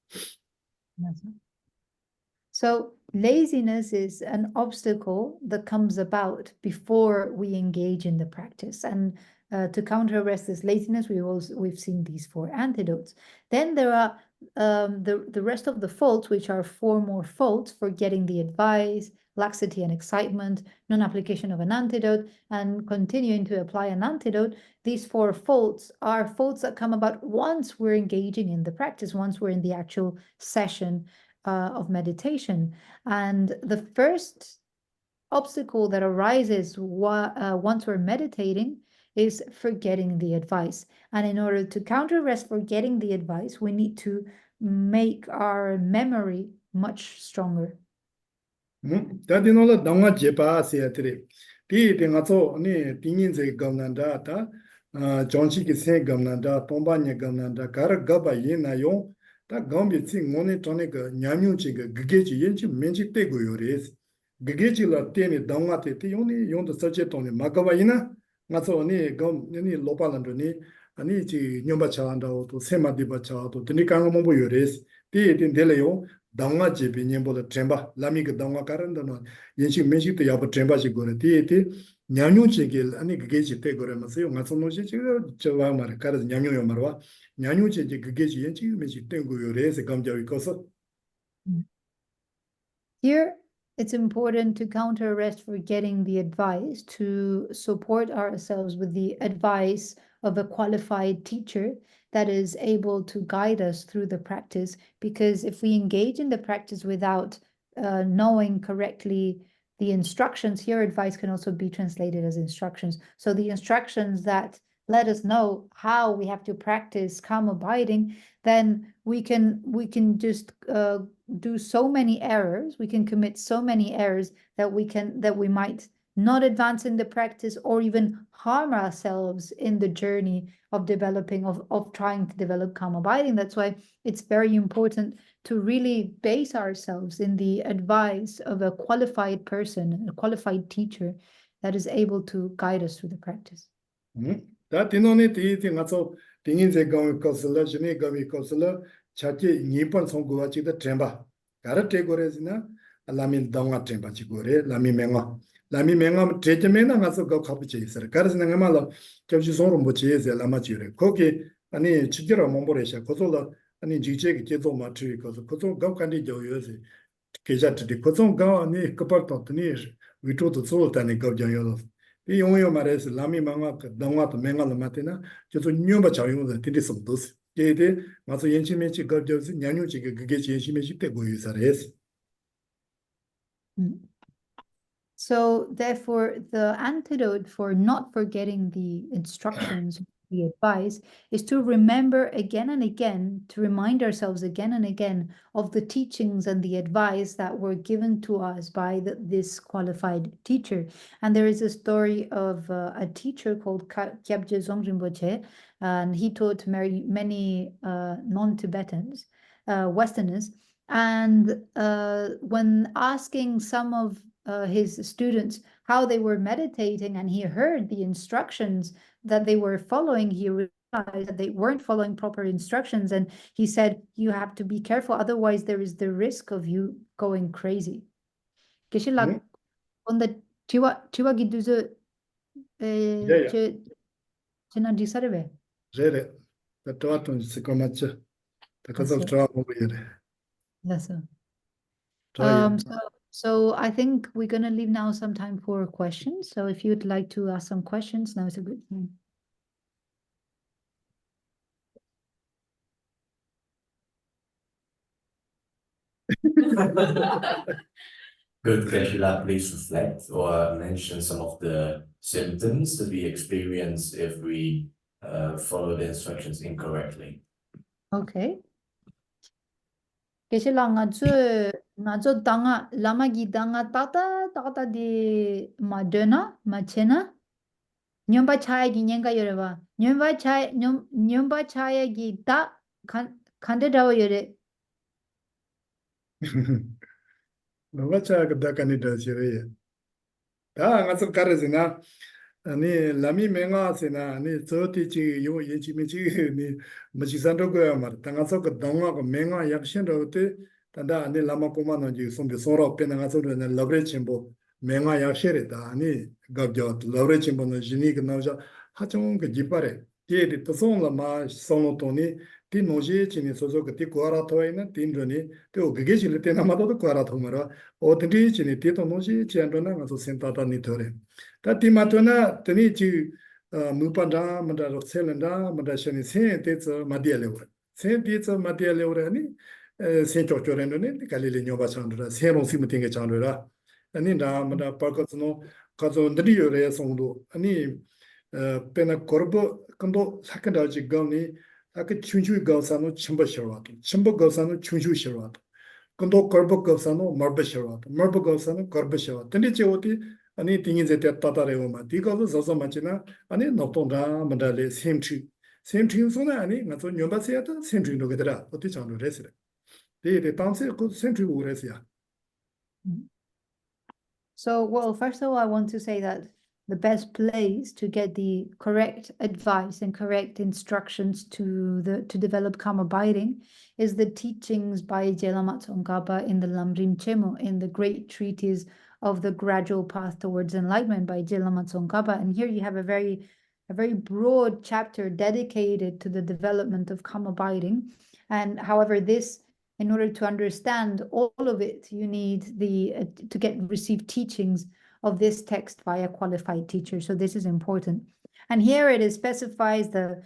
So laziness is an obstacle that comes about before we engage in the practice. And to counter arrest this laziness, we've seen these four antidotes. Then there are the rest of the faults, which are four more faults: forgetting the advice, laxity and excitement, non-application of an antidote, and continuing to apply an antidote. These four faults are faults that come about once we're engaging in the practice, once we're in the actual session of meditation. And the first obstacle that arises once we're meditating is forgetting the advice. And in order to counter arrest forgetting the advice, we need to make our memory much stronger. 다디노라 당화 제바세야트리 디디 가서 네 딩인제 감난다 다 정치기 세 감난다 동반예 감난다 가르 가바 예나요 다 감비 치 모네 토네 그 냐뇽치가 그게지 yen치 멘치 때고 요레스 그게지라 때니 당화테 티요니 용도 서제 토네 마가바이나 가서 네 감니 로발란도니 아니 지 뇽바 차한다고 또 세마디바 차도 드니 강모보 요레스 디디 델레요 당화 제비님보다 템바 라미가 당화 가른다노 yen치 멘치도 야보 템바지 고레 디디 냐뇽치게 아니 그게지 때고레마세요 가서노시 지금 저와 말 가르 냐뇽요 말와 냐뇽치게 그게지 yen치 멘치 땡고 요레스 감자위 거서. Here, it's important to counter arrest forgetting the advice, to support ourselves with the advice of a qualified teacher that is able to guide us through the practice. Because if we engage in the practice without knowing correctly the instructions, here advice can also be translated as instructions. So the instructions that let us know how we have to practice calm abiding, then we can just do so many errors. We can commit so many errors that we might not advance in the practice or even harm ourselves in the journey of developing of trying to develop calm abiding. That's why it's very important to really base ourselves in the advice of a qualified person, a qualified teacher that is able to guide us through the practice. 다 디노니 디디 가서 딩인제 가미 코슬라 지니 가미 코슬라 차치 니번 송고와 지다 템바 가르테 고레즈나 라민 당와 템바 지고레 라미 맹아 트레트메나 가서 가 카부체 있어 가르스나 가말로 접시 송로 뭐 지에세 라마지레 거기 아니 지지라 몽보레샤 고솔라 아니 지제기 제도 마트리 거서 고솔 가칸디 저요세 계자트디 고솔 가 아니 그partot니 위토도 소타니 거장요로 이 용요 말해서 라미 망아 동화도 맹아도 마테나 저도 뉴바 자용도 디디성도스 게데 맞아 연심매치 거저스 냐뉴지게 그게 연심매치 되고 유사레스. So therefore, the antidote for not forgetting the instructions, the advice, is to remember again and again, to remind ourselves again and again of the teachings and the advice that were given to us by this qualified teacher. And there is a story of a teacher called Kyabje Dzongchen Rinpoche, and he taught many non-Tibetans, Westerners. And when asking some of his students how they were meditating, and he heard the instructions that they were following, he realized that they weren't following proper instructions, and he said, you have to be careful, otherwise there is the risk of you going crazy. Geshela, on the tiwa giduzu chena disarve. Jere, the toaton sikomacha, the kazo travel here. Yes, sir. So I think we're going to leave now some time for questions. So if you'd like to ask some questions, now is a good time. Could Geshela please reflect or mention some of the symptoms that we experience if we follow the instructions incorrectly? Okay. Geshela ngazo danga lama gi danga tata di madena machena nyomba chaya gi nyenga yoreba nyomba chaya gi da kande dawa yore. Nyomba chaya gi da kande dawa yore. Da ngazo karezina 아니 라미 맹아세나 아니 저티지 요 예치미지 니 마치산도 거야 말 당가서 그 동화가 맹아 약신도 때 단다 아니 라마코마노 지 손비 소로 페나가서는 러브레침보 맹아 약셔레다 아니 갑죠 러브레침보는 지니 그 나오자 하종 그 지파레 디에디 또송라 마 소노토니 티 노지 지니 소소 그티 고아라토이나 틴드니 또 그게 질 때나마도 고아라토마라 어디 지니 티도 노지 지안도나 가서 센타타니 토레 다티마토나 테니지 무판다 만다 셀란다 만다 셔니 센테츠 마디엘레오 센테츠 마디엘레오라니 센초초렌도네 갈릴리 뇨바 찬도라 세롱시무 팅게 찬도라 아니 나마다 파코스노 가서 드리요레 송도 아니 페나 코르보 근도 사칸다지 가니 아그 춘추 가사노 침바셔와도 침보 가사노 춘추 셔와도 근도 코르보 가사노 머버셔와도 머버 가사노 코르버셔와 근데 어디 아니 띵이제 때따다레오마 디가도 자자마치나 아니 노톤다 만달레 셈트인소나 아니 나도 뇨바세야다 셈트인도 그더라 어디 장로 레스레 데데 당세 그 셈트이 오레스야. So, well, first of all, I want to say that the best place to get the correct advice and correct instructions to develop calm abiding is the teachings by Gelama Tsongkhapa in the Lamrim Chemo, in the great treatise of the gradual path towards enlightenment by Gelama Tsongkhapa. And here you have a very broad chapter dedicated to the development of calm abiding. And however, in order to understand all of it, you need to receive teachings of this text by a qualified teacher. So this is important. And here it specifies the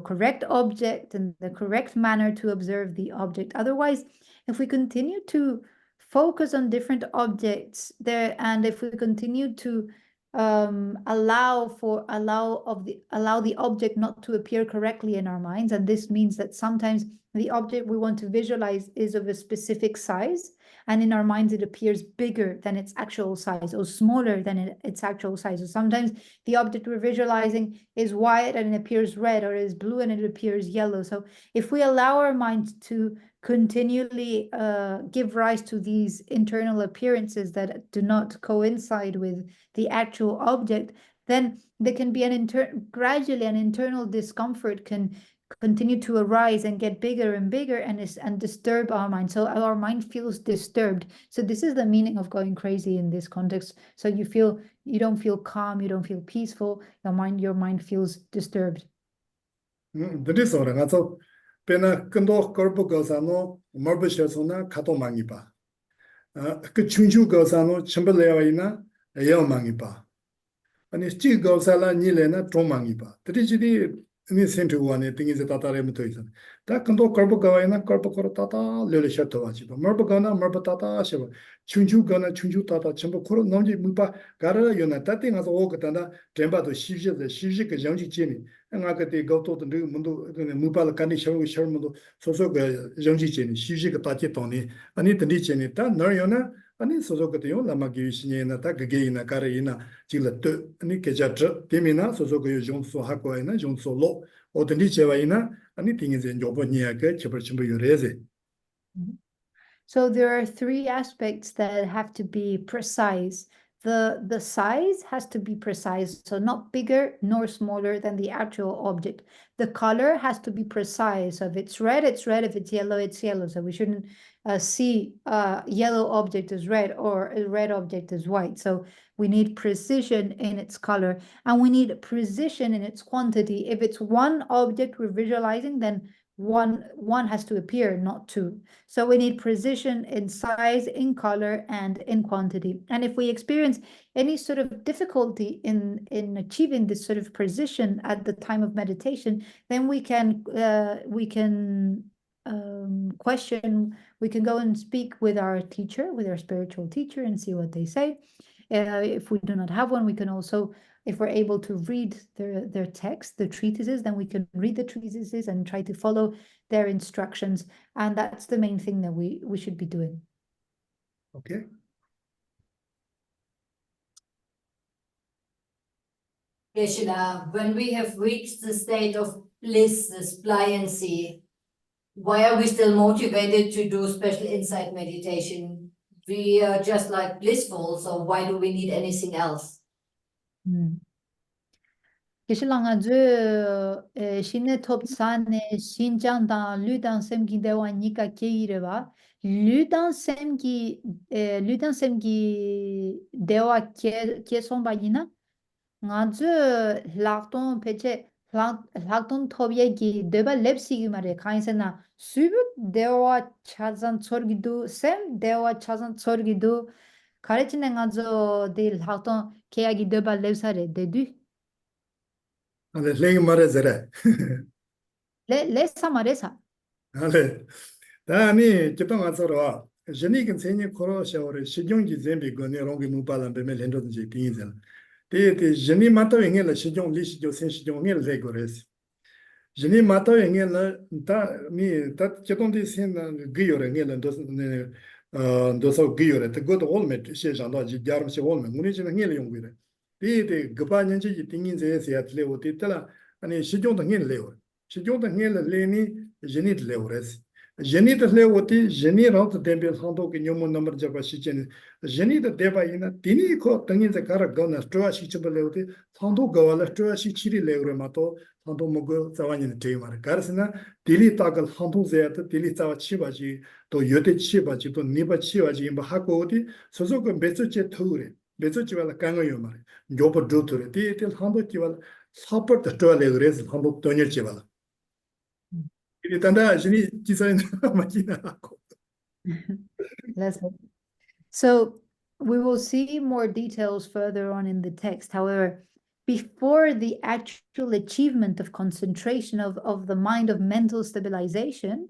correct object and the correct manner to observe the object. Otherwise, if we continue to focus on different objects there, and if we continue to allow the object not to appear correctly in our minds, and this means that sometimes the object we want to visualize is of a specific size, and in our minds it appears bigger than its actual size or smaller than its actual size. So sometimes the object we're visualizing is white and it appears red, or is blue and it appears yellow. So if we allow our mind to continually give rise to these internal appearances that do not coincide with the actual object, then there can be gradually an internal discomfort can continue to arise and get bigger and bigger and disturb our mind. So our mind feels disturbed. So this is the meaning of going crazy in this context. So you don't feel calm, you don't feel peaceful, your mind feels disturbed. This is also pena kendo korpo gosano marbo shesona kato mangipa. 그 춘주 거사노 첨벌레와이나 에어망이바. 아니 찌 거사라 니레나 종망이바. 드리지디 니 센트와네 띵이제 따따레부터 있어. 다 근도 걸보 가와이나 걸보 걸어 따따 려려셔터 와지바. 멀보 가나 멀보 따따 셔. 춘주 가나 춘주 따따 첨버 코로 넘지 무바 가라 요나 따띵아서 오거다나 덴바도 시시데 시시게 정지 지니. nga ka te go to de mundo mubal kan ni shau shau mundo so so ga jongji chen shi shi ga ta che tong ni ani de chen ni ta no yo na ani so so ga te yo la ma gi shi ni na ta ga ge na ka re na ji la de ani ke ja zhe de mi na so so ga yo jong so ha ko na jong so lo o de ni che wa na ani ting zen jo bo ni ya ge che ber chen bo yo re ze. So there are three aspects that have to be precise. The size has to be precise, so not bigger nor smaller than the actual object. The color has to be precise. So if it's red, it's red. If it's yellow, it's yellow. So we shouldn't see a yellow object as red or a red object as white. So we need precision in its color, and we need precision in its quantity. If it's one object we're visualizing, then one has to appear, not two. So we need precision in size, in color, and in quantity. And if we experience any sort of difficulty in achieving this sort of precision at the time of meditation, then we can question, we can go and speak with our teacher, with our spiritual teacher, and see what they say. If we do not have one, we can also, if we're able to read their text, the treatises, then we can read the treatises and try to follow their instructions. And that's the main thing that we should be doing. Okay. Geshela, when we have reached the state of bliss, this pliancy, why are we still motivated to do special insight meditation? We are just like blissful, so why do we need anything else? Geshela nga zhe shine top sane shinjang dan ludan semgi dewa nika keire ba ludan semgi dewa ke son ba yina nga zhe lakton peche lakton tobye gi deba lepsi gi mare kaisena subu dewa chazan sorgidu sem dewa chazan sorgidu karechine nga zo de lakton keagi deba lepsare dedu. Ale leng mare zere. Le samaresa. Ale. Da ni kitong asoro. Jeni kin senyi koro shawre shijong ji zembi go ne rongi mu palan be me lendo ji tin zen. Te jeni mata ngel la shijong li shijo sen shijong ngel le gores. Jeni mata ngel la ta ni ta kitong di sen giyore ngel ndo so giyore te go to olme she jando ji jarum she olme muni ji ngel yongire. Te gba nyen ji tin zen se atle o te tala ani shijong da ngel le. Shijong da ngel le ni jeni le ores. Jeni de leoti jeni raut dembel hando ke nyomo number jaba shichen jeni de deba ina tini ko tangin de kara gona stroa shichba leoti hando gawala stroa shichiri leure mato hando mogo zawani ne teimar garsina dili tagal hando zeta dili tawa chibaji to yote chibaji to niba chibaji imba hakoti sozo ko bezo che thoure bezo chiwala kango yomare jobo doture ti til hando chiwala support the toile leure hando tonyer chiwala. So we will see more details further on in the text. However, before the actual achievement of concentration of the mind, of mental stabilization,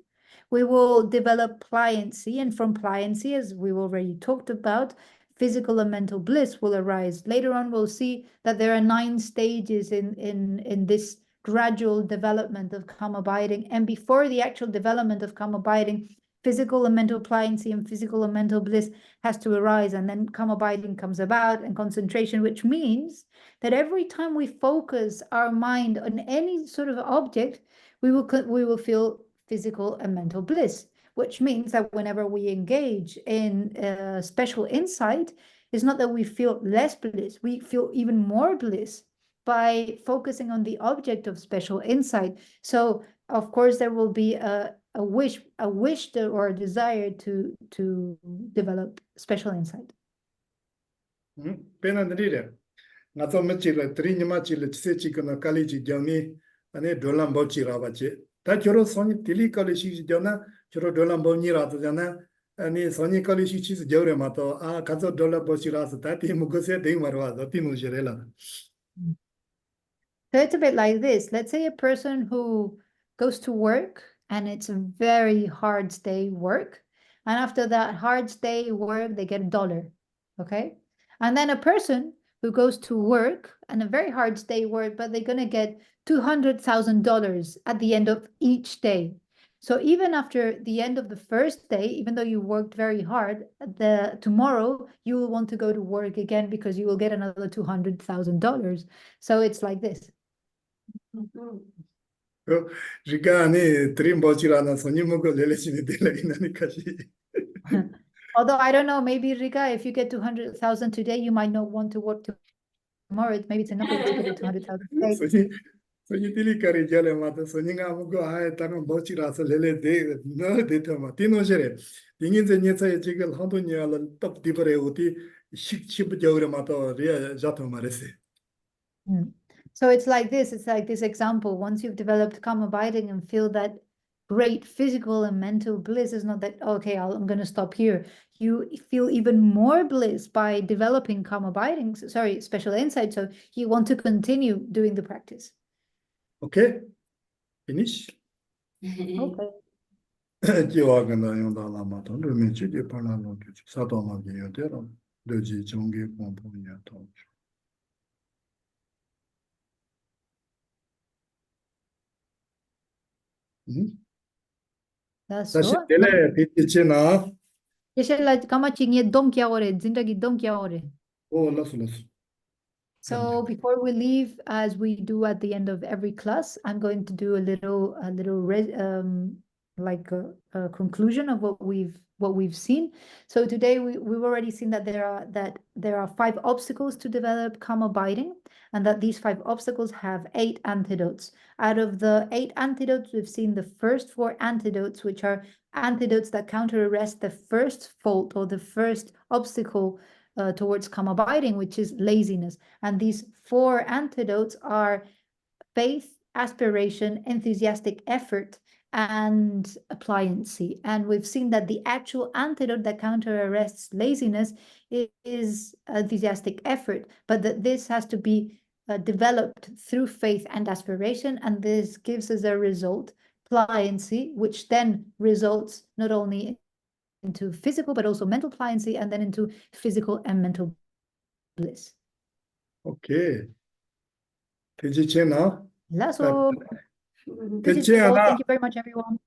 we will develop pliancy, and from pliancy, as we already talked about, physical and mental bliss will arise. Later on, we'll see that there are 9 stages in this gradual development of calm abiding. And before the actual development of calm abiding, physical and mental pliancy and physical and mental bliss has to arise, and then calm abiding comes about, and concentration, which means that every time we focus our mind on any sort of object, we will feel physical and mental bliss, which means that whenever we engage in special insight, it's not that we feel less bliss, we feel even more bliss by focusing on the object of special insight. So of course there will be a wish or a desire to develop special insight. Nazo mechile tri nyama chile tse chikana kali chi gyami ane dolam bo chi rabache ta choro soni tili kali shi jana choro dolam bo ni ra to jana ane soni kali shi chi jore mato a kazo dolam bo chi ra ta ti mugose de marwa da ti no jerela. So it's a bit like this. Let's say a person who goes to work and it's a very hard day work, and after that hard day work they get $1, okay? And then a person who goes to work and a very hard day work, but they're going to get $200,000 at the end of each day. So even after the end of the first day, even though you worked very hard, tomorrow you will want to go to work again because you will get another $200,000. So it's like this. Although I don't know, maybe Rika, if you get 200,000 today, you might not want to work tomorrow. Maybe it's enough to get 200,000 today. So you tili kari jale mata so ninga mugo ay tanam bochi rasa lele de no de tama tino jere dingin ze nyetsa jigal hando nyala top dibare uti shik ship jawre mata ria jato marese. So it's like this example. Once you've developed calm abiding and feel that great physical and mental bliss, is not that, okay, I'm going to stop here. You feel even more bliss by developing calm abiding, special insight. So you want to continue doing the practice. Okay, finish. Okay. 지와간다 용달라 마도 루미치 디파나노 사도마게 요데로 되지 정계 공부냐 또. That's 다시 all. 텔레 비치나. Geshela kama chingie dom kya ore, zindagi dom kya ore. Oh, lasu. So before we leave, as we do at the end of every class, I'm going to do a little like a conclusion of what we've seen. So today we've already seen that there are 5 obstacles to develop calm abiding, and that these 5 obstacles have 8 antidotes. Out of the 8 antidotes, we've seen the first 4 antidotes, which are antidotes that counter-arrest the first fault or the first obstacle towards calm abiding, which is laziness. And these 4 antidotes are faith, aspiration, enthusiastic effort, and pliancy. And we've seen that the actual antidote that counter-arrests laziness is enthusiastic effort, but that this has to be developed through faith and aspiration, and this gives us a result, pliancy, which then results not only into physical but also mental pliancy, and then into physical and mental bliss. Okay. Thank Lasso. This is all. Thank you very much, everyone.